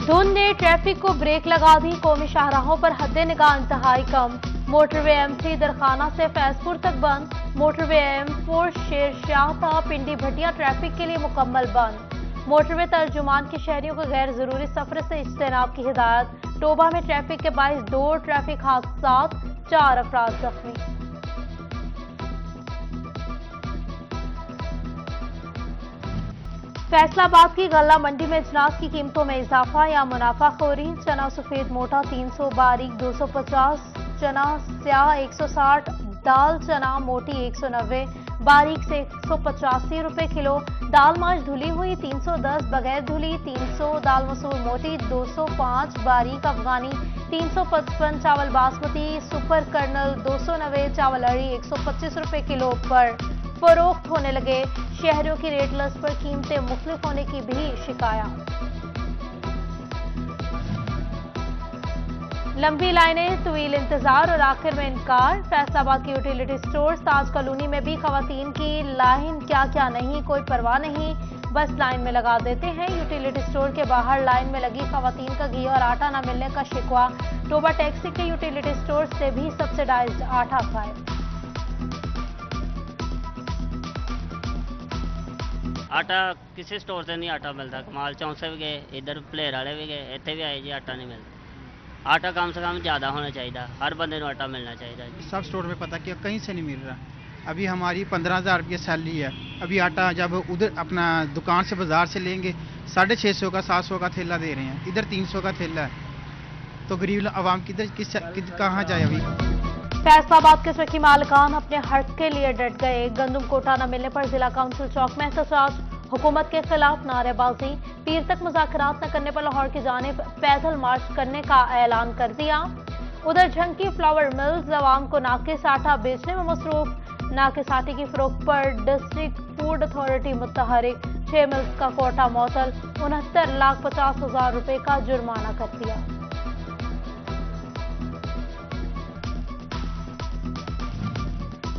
धुंध ने ट्रैफिक को ब्रेक लगा दी। कौमी शाहराहों पर हद्दे निगाह इंतहाई कम। मोटरवे M3 दरखाना से फैजपुर तक बंद। मोटरवे M4 शेरशाह था पिंडी भटिया ट्रैफिक के लिए मुकम्मल बंद। मोटरवे तर्जुमान की शहरियों को गैर जरूरी सफर से इज्तनाब की हिदायत। टोबा में ट्रैफिक के बाइस 2 ट्रैफिक हादसात, 4 अफराद जख्मी। फैसलाबाद की गल्ला मंडी में अजनास की कीमतों में इजाफा या मुनाफाखोरी। चना सफेद मोटा 300, बारीक 250, चना स्याह 160, दाल चना मोटी 190, बारीक से 185 रुपए किलो। दाल माश धुली हुई 310, बगैर धुली 300, दाल मसूर मोटी 205, बारीक अफगानी 355, चावल बासमती सुपर कर्नल 290, चावल अड़ी 125 रुपए किलो पर फरोख्त होने लगे। शहरों की रेट लिस्ट पर कीमतें मुख्तलिफ होने की भी शिकायत। लंबी लाइनें, तवील इंतजार और आखिर में इनकार। फैसलाबाद की यूटिलिटी स्टोर ताज कॉलोनी में भी खवातीन की लाइन, क्या क्या नहीं कोई परवाह नहीं, बस लाइन में लगा देते हैं। यूटिलिटी स्टोर के बाहर लाइन में लगी खवातीन का घी और आटा न मिलने का शिकवा। टोबा टैक्सी के यूटिलिटी स्टोर से भी सब्सिडाइज्ड आटा गायब। आटा किसी स्टोर से नहीं आटा मिलता। कमाल चौक से भी गए, इधर भलेर वाले भी गए, इतने भी आए जी आटा नहीं मिलता। आटा कम से कम ज़्यादा होना चाहिए, हर बंदे को आटा मिलना चाहिए। सब स्टोर में पता किया, कहीं से नहीं मिल रहा। अभी हमारी 15,000 रुपये सैलरी है। अभी आटा जब उधर अपना दुकान से बाजार से लेंगे 650 का 700 का थैला दे रहे हैं, इधर 300 का थैला है, तो गरीब आवाम किधर कहाँ जाए। अभी फैसलाबाद के सखी मालिकान अपने हक के लिए डट गए। गंदम कोटा न मिलने पर जिला काउंसिल चौक में एहतजाज। हुकूमत के खिलाफ नारेबाजी। पीर तक मुज़ाकरात न करने पर लाहौर की जानिब पैदल मार्च करने का ऐलान कर दिया। उधर झंकी फ्लावर मिल्स अवाम को नाकिस आटा बेचने में मसरूफ। नाकिस आटे की फरोख्त पर डिस्ट्रिक्ट फूड अथॉरिटी मुतहरिक। 6 मिल्स का कोटा मअतल। 69,50,000 रुपए का जुर्माना कर दिया।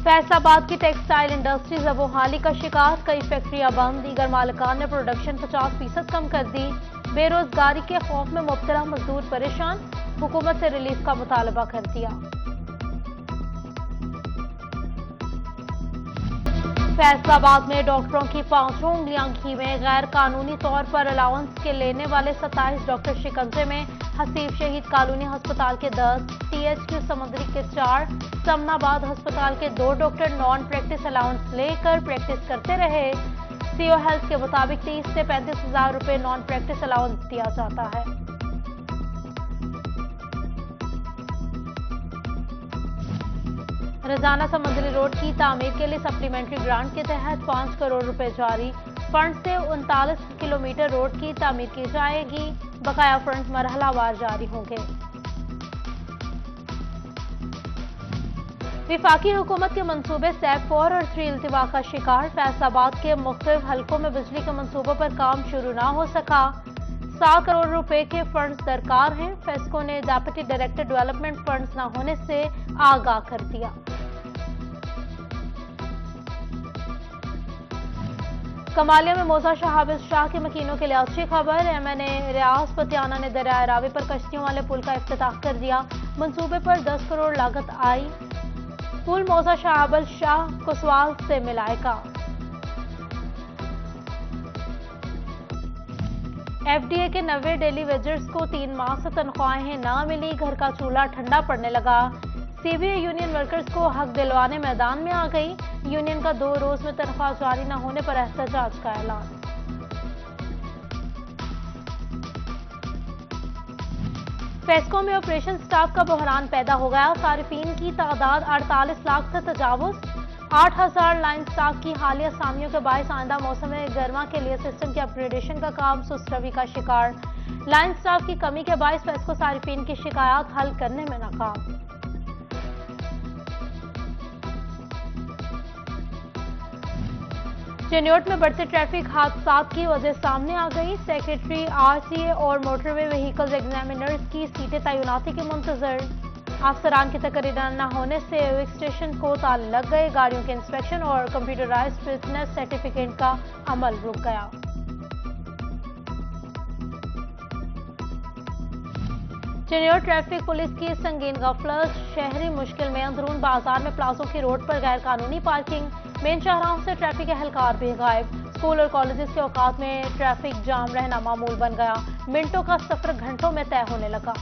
फैसलाबाद की टेक्सटाइल इंडस्ट्री जबोहाली का शिकार। कई फैक्ट्रियां बंद। दीगर मालिकान ने प्रोडक्शन 50% कम कर दी। बेरोजगारी के खौफ में मुब्तला मजदूर परेशान। हुकूमत से रिलीफ का मुतालबा कर दिया। फैसलाबाद में डॉक्टरों की 5 उंगलियां घी में। गैर कानूनी तौर पर अलाउंस के लेने वाले 27 डॉक्टर शिकंजे में। हसीब शहीद कॉलोनी अस्पताल के 10, THQ समुद्री के 4, समनाबाद अस्पताल के 2 डॉक्टर नॉन प्रैक्टिस अलाउंस लेकर प्रैक्टिस करते रहे। CO हेल्थ के मुताबिक 30 से 35,000 रुपए नॉन प्रैक्टिस अलाउंस दिया जाता है। रजाना समुद्री रोड की तामीर के लिए सप्लीमेंट्री ग्रांट के तहत 5 करोड़ रुपए जारी। फंड से 39 किलोमीटर रोड की तामीर की जाएगी। बकाया फंड मरहलावार जारी होंगे। विफाकी हुकूमत के मंसूबे SAP 4 और 3 इल्तिवा का शिकार। फैसलाबाद के मुख्तलिफ हलकों में बिजली के मंसूबों पर काम शुरू ना हो सका। 100 करोड़ रुपए के फंड्स दरकार हैं। फेस्को ने डेप्यूटी डायरेक्टर डेवलपमेंट फंड्स न होने से आगाह कर दिया। कमालिया में मौजा शहाबिज शाह के मकीनों के लिए अच्छी खबर। MNA रियाज पतियाना ने दरिया रावी पर कश्तियों वाले पुल का इफ्तिताह कर दिया। मंसूबे पर 10 करोड़ लागत आई। पुल मौजा शहाबिज शाह कुसवाल से मिलाएगा। FDA के 90 डेली वेजर्स को 3 माह से तनख्वाहें न मिली। घर का चूल्हा ठंडा पड़ने लगा। CBA यूनियन वर्कर्स को हक दिलवाने मैदान में आ गई। यूनियन का 2 रोज में तनख्वाह जारी न होने पर एहतजाज का ऐलान। फेस्को में ऑपरेशन स्टाफ का बहरान पैदा हो गया। सारिफीन की तादाद 48 लाख से तजावुज। 8,000 लाइन स्टाफ की हालिया सामियों के बायस आइंदा मौसम गर्मा के लिए सिस्टम के अपग्रेडेशन का काम सुस्तरवी का शिकार। लाइन स्टाफ की कमी के बायस फेस्को सारिफीन की शिकायत हल करने में नाकाम। चिन्योट में बढ़ते ट्रैफिक हादसात की वजह सामने आ गई। सेक्रेटरी RCA और मोटरवे व्हीकल्स एग्जामिनर्स की सीटें तैनाती के मुंतजर। अफसरान की तकरीर न होने से एविक स्टेशन को ताले लग गए। गाड़ियों के इंस्पेक्शन और कंप्यूटराइज्ड फिटनेस सर्टिफिकेट का अमल रुक गया। चिन्योर ट्रैफिक पुलिस की संगीन गफलत, शहरी मुश्किल में अंदरून बाजार में प्लाजों की रोड पर गैर कानूनी पार्किंग, मेन शाहराहों से ट्रैफिक एहलकार भी गायब। स्कूल और कॉलेजेस के औकात में ट्रैफिक जाम रहना मामूल बन गया, मिनटों का सफर घंटों में तय होने लगा।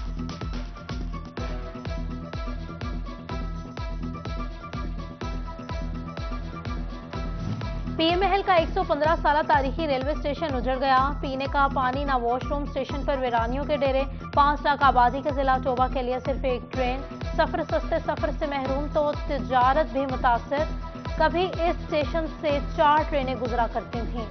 पीएमएल का 115 साल तारीखी रेलवे स्टेशन उजड़ गया, पीने का पानी ना वॉशरूम, स्टेशन पर वीरानियों के डेरे। 5 लाख आबादी के जिला चोबा के लिए सिर्फ एक ट्रेन, सफर सस्ते सफर से महरूम तो तिजारत भी मुतासर। कभी इस स्टेशन से 4 ट्रेनें गुजरा करती थीं।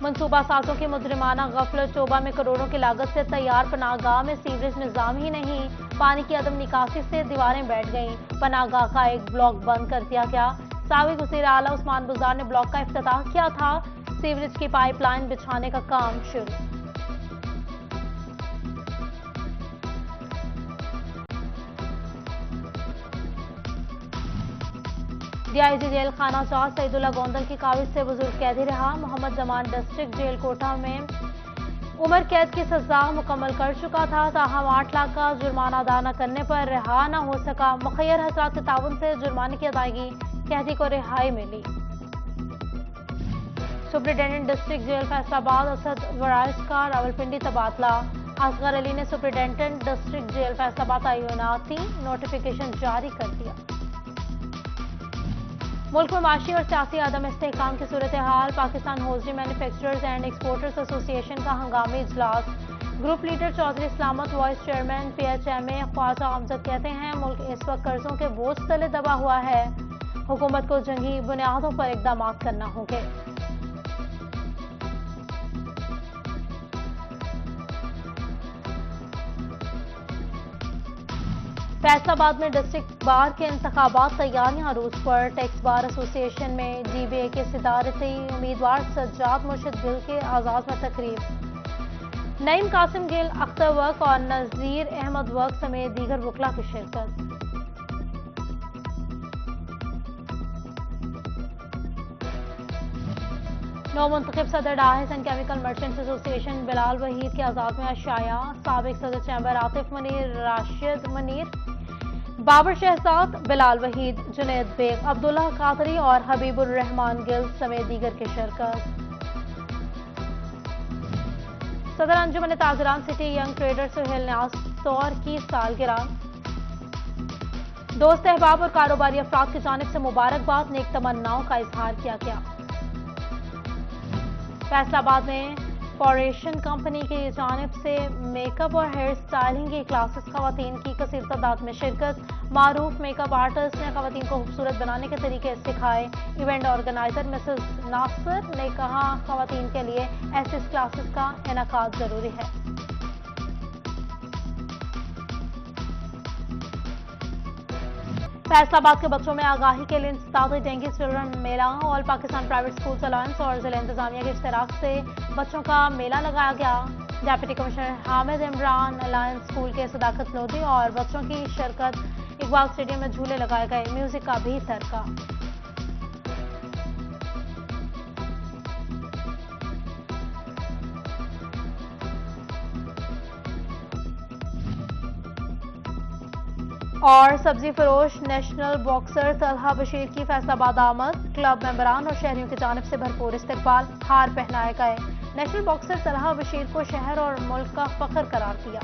मंसूबा साजों की मुजरिमाना गफलत, चोबा में करोड़ों की लागत से तैयार पनाहगाह में सीवरेज निजाम ही नहीं, पानी की अदम निकासी से दीवारें बैठ गईं। पनाहगाह का एक ब्लॉक बंद कर दिया गया। साबिक वज़ीर आला उस्मान बुज़दार ने ब्लॉक का इफ्तिताह किया था, सीवरेज की पाइपलाइन बिछाने का काम शुरू। डीआईजी जेल खाना चार सईदुल्ला गोंदल की काबिज से बुजुर्ग कैदी रहा। मोहम्मद जमान डिस्ट्रिक्ट जेल कोटा में उम्र कैद की सजा मुकम्मल कर चुका था, ताहम 8 लाख का जुर्माना अदा न करने पर रिहा न हो सका। मुखैर हजरात के ताउन से जुर्माने की अदायगी, कैदी को रिहाई मिली। Superintendent district jail Faisalabad Asad Waraich का रावलपिंडी तबादला। असगर अली ने सुप्रिंटेंडेंट डिस्ट्रिक्ट जेल फैसलाबाद तयनाती नोटिफिकेशन जारी कर दिया। मुल्क में माशी और सियासी अदम इस्तेहकाम की सूरत हाल, Pakistan hosiery manufacturers and exporters association का हंगामी इजलास। Group leader Chaudhry Islamat, vice chairman PHMA Khawaja Amjad कहते हैं मुल्क इस वक्त कर्जों के बोझ तले दबा हुआ है, हुकूमत को जंगी बुनियादों पर इकदाम करना होंगे। फैसलाबाद में डिस्ट्रिक्ट बार के इंतखाबात तैयारियां अरूज पर। टैक्स बार एसोसिएशन में जीबीए के सिदारती उम्मीदवार सज्जाद मुर्शिद गिल के आजाद में तकरीब। नईम कासिम गिल, अख्तर वक और नजीर अहमद वक समेत दीगर वकला की शिरकत। नौ मुंतखब सदर dyes and chemical merchants association Bilal Waheed के आजाद में अशाया। साबिक सदर चैम्बर आतिफ मनीर, राशिद मनीर, बाबर शहजाद, बिलाल वहीद, जुनैद बेग, अब्दुल्ला कादरी और हबीबुर रहमान गिल समेत दीगर की शिरकत। सदर अंजुमन ताजरान city young trader Sohail Niaz तौर की सालगिरह। दोस्त अहबाब और कारोबारी अफराद की जानिब से मुबारकबाद, नेक तमन्नाओं का इजहार किया गया। फैसलाबाद में फॉरेशन कंपनी की जानिब से मेकअप और हेयर स्टाइलिंग की क्लासेस, खवातीन की कसीर तादाद में शिरकत। मारूफ मेकअप आर्टिस्ट ने खवातीन को खूबसूरत बनाने के तरीके सिखाए। इवेंट ऑर्गेनाइजर मिसेस नासिर ने कहा खवातीन के लिए ऐसी क्लासेस का इनेकाद जरूरी है। फैसलाबाद के बच्चों में आगाही के लिए इंसदाद डेंगू चिल्ड्रन मेला all Pakistan private schools alliance और जिला इंतजामिया के इश्तराक से बच्चों का मेला लगाया गया। Deputy commissioner Hamid Imran, alliance school के सदाकत लोधी और बच्चों की शिरकत। इकबाल स्टेडियम में झूले लगाए गए, म्यूजिक का भी तड़का। और सब्जी फरोश नेशनल बॉक्सर तलहा बशीर की फैसलाबाद आमद, क्लब मेंबरान और शहरियों की जानिब से भरपूर इस्तकबाल, हार पहनाए गए। नेशनल बॉक्सर तलहा बशीर को शहर और मुल्क का फख्र करार दिया।